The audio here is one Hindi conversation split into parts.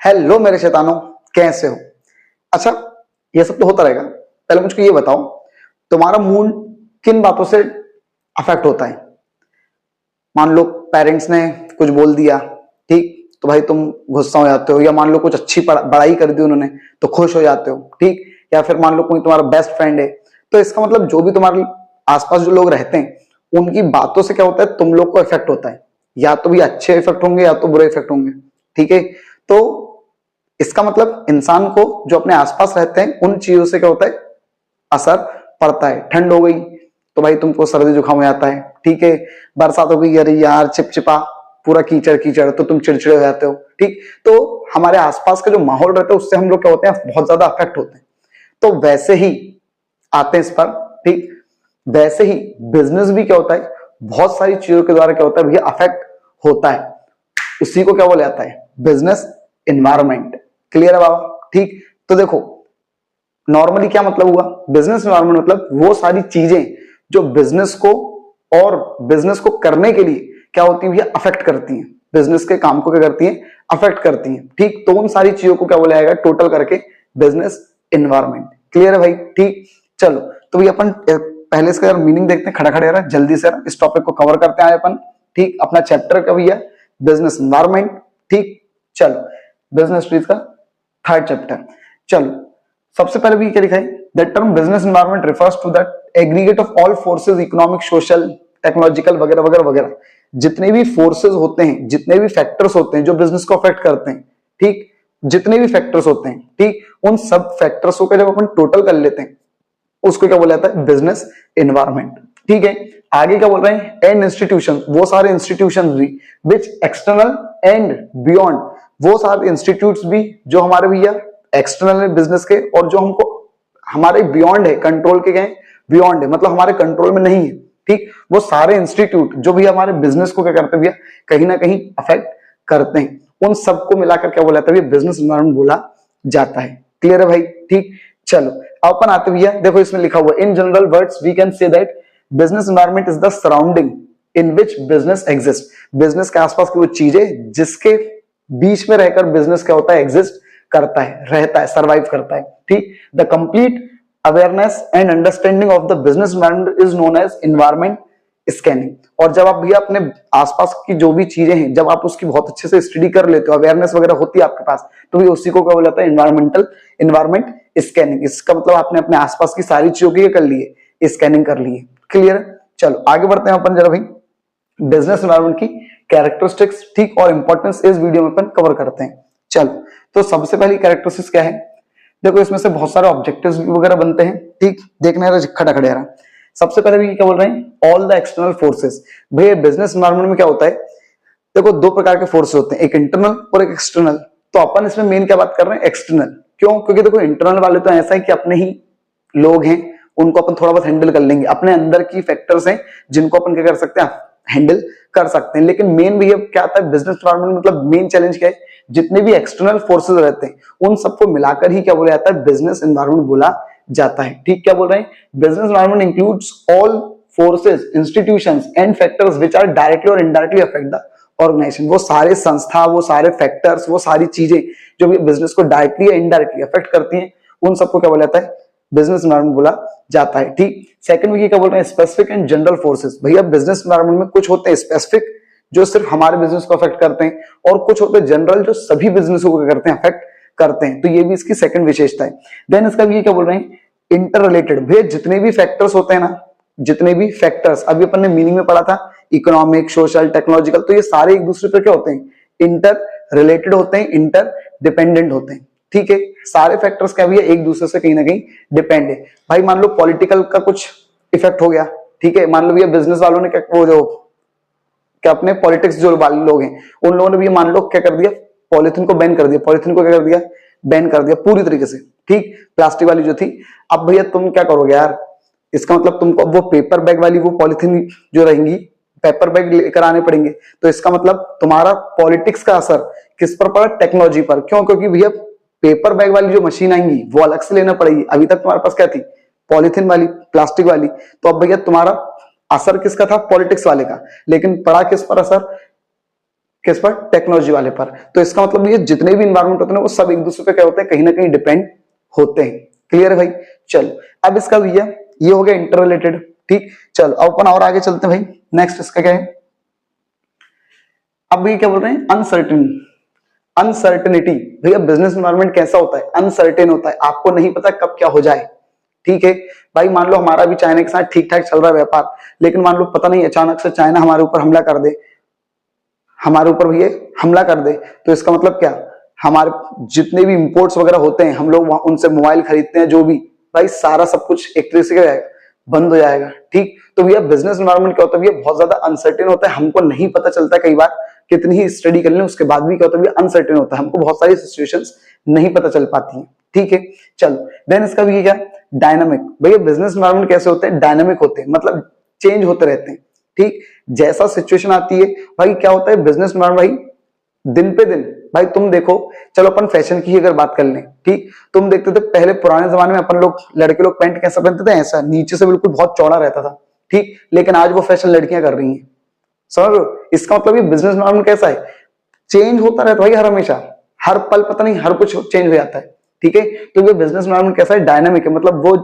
हेलो मेरे शैतानों, कैसे हो? अच्छा, ये सब तो होता रहेगा। पहले मुझको ये बताओ, तुम्हारा मूड किन बातों से अफेक्ट होता है? मान लो पेरेंट्स ने कुछ बोल दिया, ठीक, तो भाई तुम गुस्सा हो जाते हो, या मान लो कुछ अच्छी बड़ाई कर दी उन्होंने तो खुश हो जाते हो, ठीक, या फिर मान लो कोई तुम्हारा बेस्ट फ्रेंड है, तो इसका मतलब जो भी तुम्हारे आसपास जो लोग रहते हैं उनकी बातों से क्या होता है, तुम लोग को इफेक्ट होता है। या तो भी अच्छे इफेक्ट होंगे या तो बुरे इफेक्ट होंगे, ठीक है। तो इसका मतलब इंसान को जो अपने आसपास रहते हैं उन चीजों से क्या होता है, असर पड़ता है। ठंड हो गई तो भाई तुमको सर्दी जुकाम हो जाता है, ठीक है। बरसात हो गई, अरे यार चिपचिपा पूरा कीचड़ कीचड़, तो तुम चिड़चिड़े हो जाते हो, ठीक। तो हमारे आसपास का जो माहौल रहता है उससे हम लोग क्या होते हैं, बहुत ज्यादा अफेक्ट होते हैं। तो वैसे ही आते हैं इस पर, ठीक, वैसे ही बिजनेस भी क्या होता है, बहुत सारी चीजों के द्वारा क्या होता है भैया, अफेक्ट होता है। उसी को क्या बोला जाता है, बिजनेस एनवायरमेंट। क्लियर है बाबा? ठीक। तो देखो, नॉर्मली क्या मतलब हुआ, बिजनेस एनवायरमेंट मतलब वो सारी चीजें जो बिजनेस को और बिजनेस को करने के लिए क्या होती है भैया, अफेक्ट करती हैं। बिजनेस के काम को क्या करती हैं, अफेक्ट करती हैं, ठीक। तो उन सारी चीजों को क्या बोला जाएगा टोटल करके, बिजनेस एनवायरमेंट। क्लियर है भाई? ठीक। चलो, तो भैया अपन पहले इसका मीनिंग देखते हैं, खड़ा खड़े यार जल्दी से इस टॉपिक को कवर करते हैं अपन, ठीक। अपना चैप्टर का भैया बिजनेस एनवायरमेंट, ठीक। चलो, बिजनेस स्टडीज का थर्ड चैप्टर। चलो, सबसे पहले भी क्या लिखा है, that term business environment refers to that aggregate of all forces, economic, social, technological वगैरह वगैरह वगैरह, जितने भी फोर्सेस होते हैं, जितने भी फैक्टर्स होते हैं जो बिजनेस को अफेक्ट करते हैं, ठीक, जितने भी फैक्टर्स होते हैं, ठीक, उन सब फैक्टर्स को जब अपन टोटल कर लेते हैं उसको क्या बोला जाता है, बिजनेस एनवायरमेंट, ठीक है। आगे क्या बोल रहे हैं, एंड इंस्टीट्यूशन, वो सारे इंस्टीट्यूशन भी विच एक्सटर्नल एंड बियॉन्ड, वो सारे इंस्टीट्यूट्स भी जो हमारे भैया एक्सटर्नल है बिजनेस के, और जो हमको हमारे बियॉन्ड है, कंट्रोल के गए बियॉन्ड है, मतलब हमारे कंट्रोल में नहीं है, ठीक, वो सारे इंस्टीट्यूट जो भी हमारे बिजनेस को क्या करते हैं भैया, कहीं ना कहीं अफेक्ट करते हैं, उन सबको मिलाकर क्या बोला जाता है, बिजनेस एनवायरमेंट बोला जाता है। क्लियर है भाई? ठीक। चलो, अब अपन आते भैया, देखो इसमें लिखा हुआ in general words we can say that business environment is the surrounding in which business exist. Business के आसपास की वो चीजें जिसके बीच में रहकर बिजनेस क्या होता है, एग्जिस्ट करता है, रहता है, सरवाइव करता है, ठीक। The complete awareness and understanding of the business environment is known as environment scanning. और जब आप भैया अपने आसपास की जो भी चीजें हैं, जब आप उसकी बहुत अच्छे से स्टडी कर लेते हो, अवेयरनेस वगैरह होती है आपके पास, तो भी उसी को क्या बोला जाता है, एनवायरमेंट स्कैनिंग। इसका मतलब आपने अपने आसपास की सारी चीजों की कर ली है, स्कैनिंग कर ली है। क्लियर है? चलो आगे बढ़ते हैं अपन जरा भाई, बिजनेस एनवायरमेंट की कैरेक्टरिस्टिक्स, ठीक, और इंपॉर्टेंस इस वीडियो में अपन कवर करते हैं। चलो, तो सबसे पहली कैरेक्टरिस्टिक्स क्या है, देखो इसमें से बहुत सारे ऑब्जेक्टिव्स वगैरह बनते हैं, ठीक, देखना है खड़ा खड़े रहा। सबसे पहले भी क्या बोल रहे हैं, ऑल द एक्सटर्नल फोर्सेस। भैया बिजनेस एनवायरमेंट में क्या होता है, देखो दो प्रकार के फोर्सेस होते हैं, एक इंटरनल और एक एक्सटर्नल। तो अपन इसमें मेन क्या बात कर रहे हैं, एक्सटर्नल। क्यों? क्योंकि देखो इंटरनल वाले तो ऐसा है कि अपने ही लोग हैं, उनको अपन थोड़ा बहुत हैंडल कर लेंगे, अपने अंदर की फैक्टर्स हैं जिनको अपन क्या कर सकते हैं, हैंडल कर सकते हैं। लेकिन मेन भैया क्या आता है बिजनेस एनवायरमेंट, मतलब मेन चैलेंज क्या है, जितने भी एक्सटर्नल फोर्सेस रहते हैं उन सबको मिलाकर ही क्या बोला जाता है, बिजनेस एनवायरमेंट बोला जाता है। ठीक, क्या बोल रहे हैं, business environment includes all forces, institutions and factors which are directly और इनडायरेक्टली अफेक्ट द ऑर्गेनाइजेशन। वो सारे संस्था, वो सारे फैक्टर्स, वो सारी चीजें जो भी बिजनेस को डायरेक्टली या इनडायरेक्टली अफेक्ट करती हैं, उन सबको क्या बोला जाता है, बिजनेस एनवायरमेंट बोला जाता है। ठीक। सेकंड में क्या बोल रहे हैं, स्पेसिफिक एंड जनरल फोर्सेस। भैया बिजनेस एनवायरमेंट में कुछ होते हैं स्पेसिफिक जो सिर्फ हमारे बिजनेस को अफेक्ट करते हैं, और कुछ होते हैं जनरल जो सभी बिजनेस को करते हैं, अफेक्ट करते हैं। तो ये भी इसकी सेकंड विशेषता है। देन इसका भी क्या बोल रहे हैं, इंटर रिलेटेड। भैया जितने भी फैक्टर्स होते हैं ना, जितने भी फैक्टर्स अभी अपन ने मीनिंग में पढ़ा था, इकोनॉमिक, सोशल, टेक्नोलॉजिकल, तो ये सारे एक दूसरे पर क्या होते हैं, इंटर रिलेटेड होते हैं, इंटर डिपेंडेंट होते हैं। ठीक है, सारे फैक्टर्स क्या भी है, एक दूसरे से कहीं ना कहीं डिपेंड है। भाई मान लो पॉलिटिकल का कुछ इफेक्ट हो गया, ठीक है, मान लो भैया बिजनेस वालों ने क्या, वो जो क्या अपने पॉलिटिक्स जो वाले लोग हैं उन लोगों ने भी मान लो क्या कर दिया, पॉलिथीन को बैन कर दिया, पॉलिथीन को क्या कर दिया, बैन कर दिया पूरी तरीके से। ठीक, प्लास्टिक वाली जो थी। अब भैया तुम क्या करोगे यार, इसका मतलब तुमको वो पेपर बैग वाली वो पॉलिथीन जो रहेंगी, पेपर बैग लेकर आने पड़ेंगे। तो इसका मतलब तुम्हारा पॉलिटिक्स का असर किस पर पड़ा, टेक्नोलॉजी पर। क्यों? क्योंकि भैया पेपर बैग वाली जो मशीन आएंगी वो अलग से लेना पड़ेगी। अभी तक तुम्हारे पास क्या थी, पॉलिथीन वाली, प्लास्टिक वाली। तो अब भैया तुम्हारा असर किसका था, पॉलिटिक्स वाले का, लेकिन पड़ा किस पर असर, किस पर? टेक्नोलॉजी वाले पर। तो इसका मतलब ये जितने भी इन्वायरमेंट होते हैं वो सब एक दूसरे पे क्या होते हैं, कहीं ना कहीं डिपेंड होते हैं। क्लियर है भाई? चलो अब इसका भैया ये हो गया इंटर रिलेटेड। ठीक, चलो अब अपन और आगे चलते हैं भाई। नेक्स्ट इसका क्या है, अब ये क्या बोल रहे हैं, अनसर्टेन अनसर्टेनिटी। भैया बिजनेस एनवायरनमेंट कैसा होता है, अनसर्टेन होता है, आपको नहीं पता कब क्या हो जाए। ठीक है भाई, मान लो हमारा भी चाइना के साथ ठीक ठाक चल रहा है व्यापार, लेकिन मान लो पता नहीं अचानक से चाइना हमारे ऊपर हमला कर दे, हमारे ऊपर भैया हमला कर दे, तो इसका मतलब क्या, हमारे जितने भी इंपोर्ट्स वगैरह होते हैं, हम लोग उनसे मोबाइल खरीदते हैं, जो भी भाई सारा सब कुछ एक तरीके से बंद हो जाएगा। ठीक, तो भैया बिजनेस एनवायरनमेंट क्या होता है, भैया बहुत ज्यादा अनसर्टेन होता है, हमको नहीं पता चलता कई बार, कितनी ही स्टडी कर लें उसके बाद भी क्या होता है, भैया अनसर्टेन होता है, हमको बहुत सारी सिचुएशंस नहीं पता चल पाती हैं। ठीक है, चलो देन इसका भी क्या, डायनामिक। भैया बिजनेस एनवायरनमेंट कैसे होते हैं, डायनामिक होते हैं, मतलब चेंज होते रहते हैं। ठीक, जैसा सिचुएशन आती है भाई, क्या होता है बिजनेस एनवायरनमेंट भाई दिन पे दिन, भाई तुम देखो, चलो अपन फैशन की अगर बात कर लें, ठीक, तुम देखते थे पहले पुराने जमाने में अपन लोग लड़के लोग पैंट कैसा पहनते थे, ऐसा नीचे से बिल्कुल बहुत चौड़ा रहता था। ठीक, लेकिन आज वो फैशन लड़कियां कर रही हैं। समझ रहे हो? इसका मतलब ये बिजनेस एनवायरनमेंट कैसा है, चेंज होता रहता है भाई, हर हमेशा, हर पल पता नहीं हर कुछ चेंज हो जाता है। ठीक है, तो ये बिजनेस एनवायरनमेंट कैसा है, डायनामिक है, मतलब वो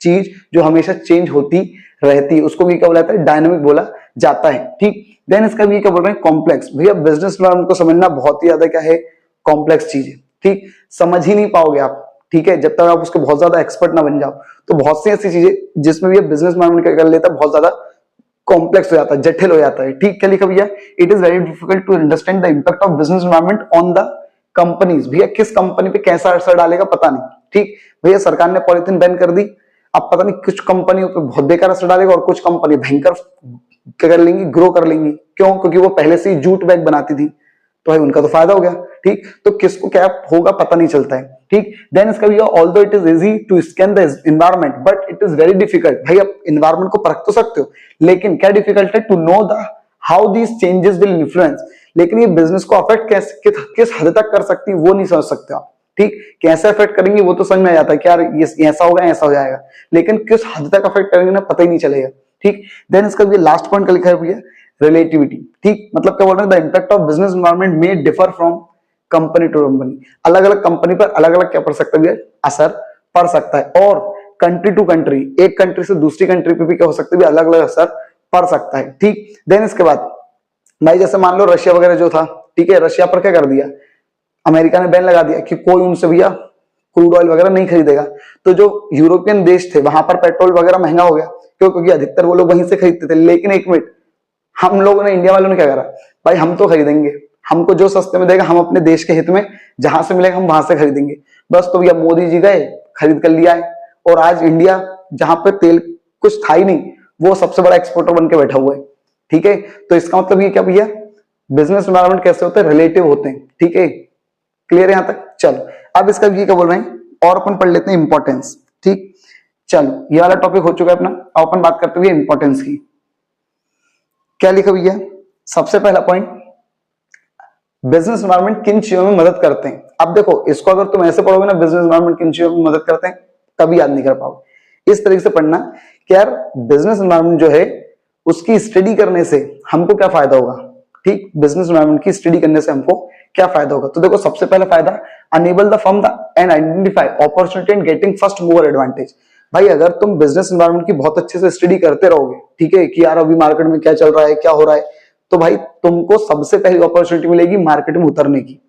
चीज जो हमेशा चेंज होती रहती है उसको भी क्या बोला जाता है, डायनामिक बोला जाता है। ठीक, देन इसका भी क्या बोल रहे हैं, कॉम्प्लेक्स। भैया बिजनेस एनवायरनमेंट को समझना बहुत ही ज्यादा क्या है, कॉम्प्लेक्स चीज है। ठीक, समझ ही नहीं पाओगे आप, ठीक है, जब तक आप उसके बहुत ज्यादा एक्सपर्ट ना बन जाओ। तो बहुत सी ऐसी चीजें जिसमें भी बिजनेस एनवायरनमेंट क्या कर लेता है, बहुत ज्यादा कॉम्प्लेक्स हो जाता है, जटिल हो जाता है। ठीक, क्या लिखा भैया, it is very difficult to understand the impact of business environment on the companies. भैया किस कंपनी पे कैसा असर डालेगा पता नहीं। ठीक, भैया सरकार ने पॉलिथीन बैन कर दी, अब पता नहीं कुछ कंपनियों पे बहुत बेकार असर डालेगा और कुछ कंपनी भयंकर क्या कर लेंगी, ग्रो कर लेंगी। क्यों? क्योंकि वो पहले से ही जूट बैग बनाती थी, तो भाई उनका तो फायदा हो गया। ठीक, तो किसको क्या होगा पता नहीं चलता है। ठीक, देन इसका भी although it is easy to scan the environment but it is very difficult. भाई आप एनवायरनमेंट को परख तो सकते हो, लेकिन क्या डिफिकल्ट है, to know the how these changes will influence. लेकिन ये बिजनेस को अफेक्ट किस हद तक कर सकती है वो नहीं समझ सकते आप। ठीक, कैसे अफेक्ट करेंगे वो तो समझ में आ जाता है कि यार ये ऐसा होगा ऐसा हो जाएगा, लेकिन किस हद तक अफेक्ट करेंगे ना पता ही नहीं चलेगा। ठीक, देन इसका भी लास्ट पॉइंट का लिखा है भैया, रिलेटिविटी। ठीक, मतलब क्या बोल रहे हैं, the impact of business environment may differ from company to company. अलग अलग कंपनी पर अलग अलग क्या पड़ सकता है, असर पड़ सकता है, और कंट्री टू कंट्री, एक कंट्री से दूसरी कंट्री पे भी क्या हो सकता है, अलग अलग असर पड़ सकता है। ठीक, देन इसके बाद भाई जैसे मान लो रशिया वगैरह जो था, ठीक है, रशिया पर क्या कर दिया, अमेरिका ने बैन लगा दिया कि कोई उनसे भैया क्रूड ऑयल वगैरह नहीं खरीदेगा। तो जो यूरोपियन देश थे वहां पर पेट्रोल वगैरह महंगा हो गया, क्यों? क्योंकि अधिकतर वो लोग वहीं से खरीदते थे। लेकिन एक मिनट, हम लोगों ने, इंडिया वालों ने क्या करा, भाई हम तो खरीदेंगे, हमको जो सस्ते में देगा हम अपने देश के हित में जहां से मिलेगा हम वहां से खरीदेंगे बस। तो भैया मोदी जी गए, खरीद कर लिया है, और आज इंडिया जहां पे तेल कुछ था ही नहीं, वो सबसे बड़ा एक्सपोर्टर बन के बैठा हुआ है। ठीक है, तो इसका मतलब ये क्या भैया, बिजनेस एनवायरनमेंट कैसे होते हैं, रिलेटिव होते हैं। ठीक है, क्लियर है यहां तक? चलो अब इसका ये क्या बोल रहे हैं, और अपन पढ़ लेते हैं इंपॉर्टेंस। ठीक, चलो ये वाला टॉपिक हो चुका है अपना, अब अपन बात करते हुए इंपॉर्टेंस की। क्या लिखा भैया, सबसे पहला पॉइंट, बिजनेस एनवायरनमेंट किन चीजों में मदद करते हैं। अब देखो इसको अगर तुम ऐसे पढ़ोगे ना, बिजनेस एनवायरनमेंट किन चीजों में मदद करते हैं, कभी याद नहीं कर पाओगे। इस तरीके से पढ़ना कि यार बिजनेस एनवायरनमेंट जो है उसकी स्टडी करने से हमको क्या फायदा होगा। ठीक, बिजनेस एनवायरनमेंट की स्टडी करने से हमको क्या फायदा होगा। तो देखो सबसे पहला फायदा, enable the firm and identify opportunity and getting first mover advantage. भाई अगर तुम बिजनेस एनवायरनमेंट की बहुत अच्छे से स्टडी करते रहोगे, ठीक है, कि यार अभी मार्केट में क्या चल रहा है क्या हो रहा है, तो भाई तुमको सबसे पहली अपॉर्चुनिटी मिलेगी मार्केट में उतरने की।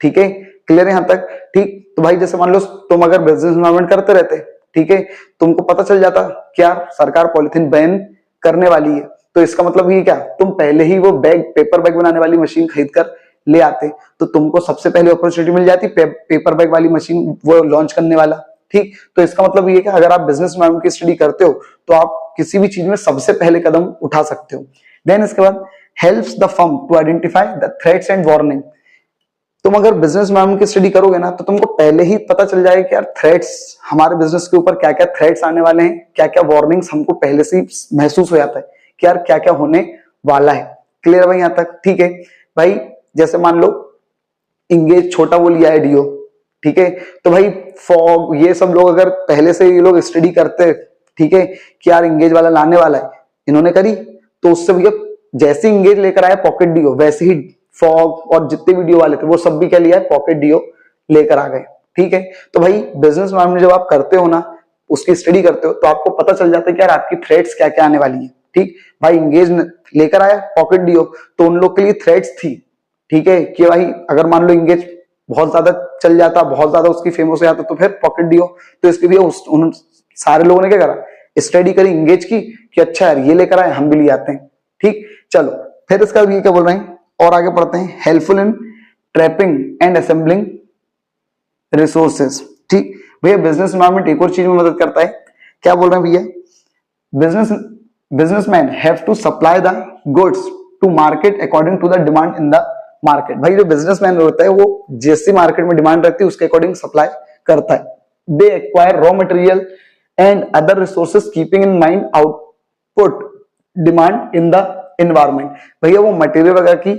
ठीक है, क्लियर है यहां तक? ठीक, तो भाई जैसे मान लो तुम अगर बिजनेस एनवायरनमेंट करते रहते, ठीक है, तुमको पता चल जाता क्या सरकार पॉलिथीन बैन करने वाली है, तो इसका मतलब ये क्या, तुम पहले ही वो बैग, पेपर बैग बनाने वाली मशीन खरीद कर ले आते, तो तुमको सबसे पहले अपॉर्चुनिटी मिल जाती पेपर बैग वाली मशीन वो लॉन्च करने वाला। ठीक, तो इसका मतलब ये कि अगर आप बिजनेस एनवायरनमेंट की स्टडी करते हो तो आप किसी भी चीज में सबसे पहले कदम उठा सकते हो। देन इसके बाद helps the firm to identify the threats and warning. तुम अगर बिजनेस एनवायरनमेंट की स्टडी करोगे ना, तो तुमको पहले ही पता चल जाएगा कि यार थ्रेट्स, हमारे बिजनेस के ऊपर क्या क्या थ्रेट्स आने वाले हैं, क्या क्या वार्निंग्स हमको पहले से ही महसूस हो जाता है कि यार क्या क्या होने वाला है। क्लियर है भाई यहां तक? ठीक है भाई, जैसे मान लो इंगेज छोटा वो लिया है डीओ, ठीक है, तो भाई फॉग ये सब लोग अगर पहले से ये लोग स्टडी करते, ठीक है, कि यार इंगेज वाला लाने वाला है, इन्होंने करी, तो उससे भैया जैसे इंगेज लेकर आया पॉकेट डीओ, वैसे ही फॉग और जितने वीडियो वाले थे वो सब भी क्या लिया है, पॉकेट डीओ लेकर आ गए। ठीक है, तो भाई बिजनेस में जब आप करते हो ना, उसकी स्टडी करते हो, तो आपको पता चल जाता है कि यार आपकी थ्रेट्स क्या क्या आने वाली है। ठीक भाई, इंगेज लेकर आया पॉकेट डीओ, तो उन लोग के लिए थ्रेट्स थी। ठीक है, कि भाई अगर मान लो इंगेज बहुत ज्यादा चल जाता, बहुत ज्यादा उसकी फेमस हो जाता, तो फिर पॉकेट डीओ। तो इसके लिए उन सारे लोगों ने क्या करा, स्टडी करी इंगेज की कि अच्छा यार ये लेकर आए, हम भी ले आते हैं। ठीक, चलो फिर इसका ये क्या बोल रहे हैं और आगे पढ़ते हैं। Helpful in trapping and assembling resources. ठीक भैया, बिजनेस एनवायरनमेंट एक और चीज में मदद करता है। क्या बोल रहे हैं भैया, businessman have to supply the goods to market according to the demand in the market. भाई जो बिजनेसमैन होता है वो जैसी मार्केट में डिमांड रहती है उसके अकॉर्डिंग सप्लाई करता है। They acquire raw material and other resources keeping in mind output demand in the environment. भैया वो मटेरियल वगैरह की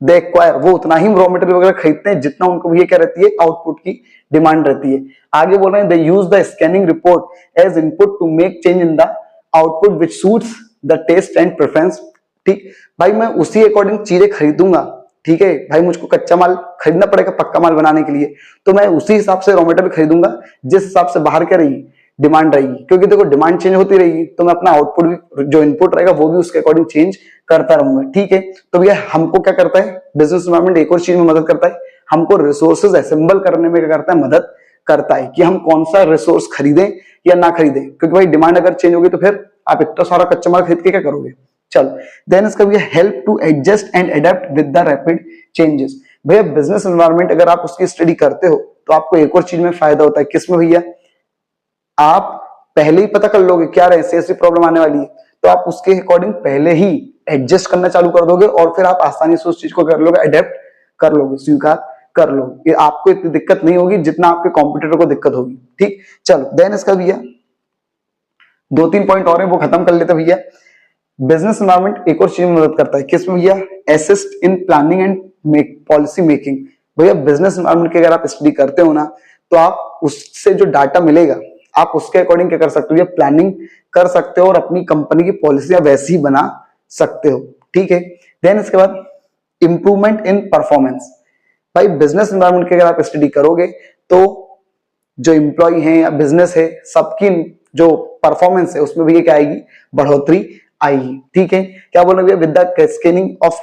दे एक्वायर, वो उतना ही रॉ मटेरियल वगैरह खरीदते हैं जितना उनको भैया क्या रहती है, आउटपुट की डिमांड रहती है। आगे बोल रहे हैं, they use the scanning report as input to make change in the output which suits the taste and preference. ठीक भाई, मैं उसी अकॉर्डिंग चीजें खरीदूंगा। ठीक है भाई, मुझको कच्चा माल खरीदना पड़ेगा पक्का माल बनाने के लिए, तो मैं उसी हिसाब से रॉ मटेरियल खरीदूंगा जिस हिसाब से बाहर क्या रहेगी, डिमांड रहेगी। क्योंकि देखो डिमांड चेंज होती रहेगी तो मैं अपना आउटपुट भी, जो इनपुट रहेगा वो भी उसके अकॉर्डिंग चेंज करता रहूंगा। ठीक है, तो भैया हमको क्या करता है बिजनेस एनवायरनमेंट, एक और चीज में मदद करता है, हमको रिसोर्सेज असेंबल करने में क्या करता है, मदद करता है कि हम कौन सा रिसोर्स खरीदें या ना खरीदें। क्योंकि भाई डिमांड अगर चेंज होगी तो फिर आप इतना सारा कच्चा माल खरीद के क्या करोगे। चलो देन इसका भैया help to adjust and adapt with the rapid changes. भैया बिजनेस एनवायरनमेंट अगर आप उसकी स्टडी करते हो तो आपको एक और चीज में फायदा होता है। किसमें भैया, आप पहले ही पता कर लोगे क्या ऐसी प्रॉब्लम आने वाली है, तो आप उसके अकॉर्डिंग पहले ही एडजस्ट करना चालू कर दोगे और फिर आप आसानी से उस चीज को कर लोगे, अडेप्ट कर लोगे, स्वीकार कर लोगे। आपको इतनी दिक्कत नहीं होगी जितना आपके कॉम्पिटिटर को दिक्कत होगी। ठीक, चलो देन इसका भैया 2-3 पॉइंट और है वो खत्म कर लेते भैया। बिजनेस एनवायरनमेंट एक और चीज में मदद करता है। किसमें भैया, assist in planning and policy making. भैया बिजनेस एनवायरनमेंट की अगर आप स्टडी करते हो ना, तो आप उससे जो डाटा मिलेगा आप उसके अकॉर्डिंग क्या कर सकते हो, ये प्लानिंग कर सकते हो और अपनी कंपनी की पॉलिसियां वैसी ही बना सकते हो। ठीक है, देन इसके बाद इंप्रूवमेंट इन परफॉर्मेंस। भाई बिजनेस एनवायरनमेंट की अगर आप स्टडी करोगे तो जो एम्प्लॉय है या बिजनेस है, सबकी जो परफॉर्मेंस है उसमें भी क्या आएगी, बढ़ोतरी आएगी। ठीक है, क्या बोल रहे हैं, with the scanning of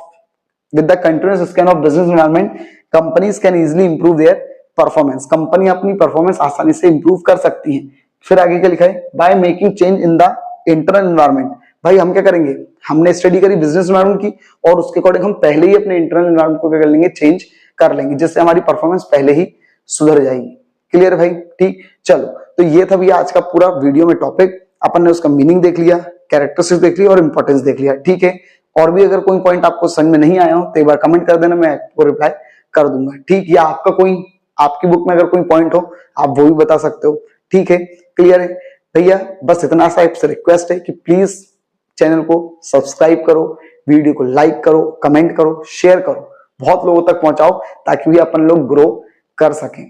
with the continuous scan of business environment companies can easily improve their performance. Company अपनी परफॉर्मेंस आसानी से इंप्रूव कर सकती है। फिर आगे क्या लिखा है, by making change in the internal environment. भाई हम क्या करेंगे, हमने स्टडी करी बिजनेस एनवायरनमेंट की और उसके अकॉर्डिंग हम पहले ही अपने इंटरनल एनवायरनमेंट को क्या कर लेंगे, चेंज कर लेंगे, जिससे हमारी परफॉर्मेंस पहले ही सुधर जाएगी। क्लियर भाई। ठीक, चलो तो ये था भैया आज का पूरा वीडियो में टॉपिक। अपन ने उसका मीनिंग देख लिया, कैरेक्टरिस्टिक्स देख लिया और इंपॉर्टेंस देख लिया। ठीक है, और भी अगर कोई पॉइंट आपको समझ में नहीं आया हो तो एक बार कमेंट कर देना, मैं आपको रिप्लाई कर दूंगा। ठीक, या आपका कोई आपकी बुक में अगर कोई पॉइंट हो आप वो भी बता सकते हो। ठीक है, क्लियर है भैया। बस इतना सा आपसे रिक्वेस्ट है कि प्लीज चैनल को सब्सक्राइब करो, वीडियो को लाइक करो, कमेंट करो, शेयर करो, बहुत लोगों तक पहुंचाओ ताकि भी अपन लोग ग्रो कर सकें।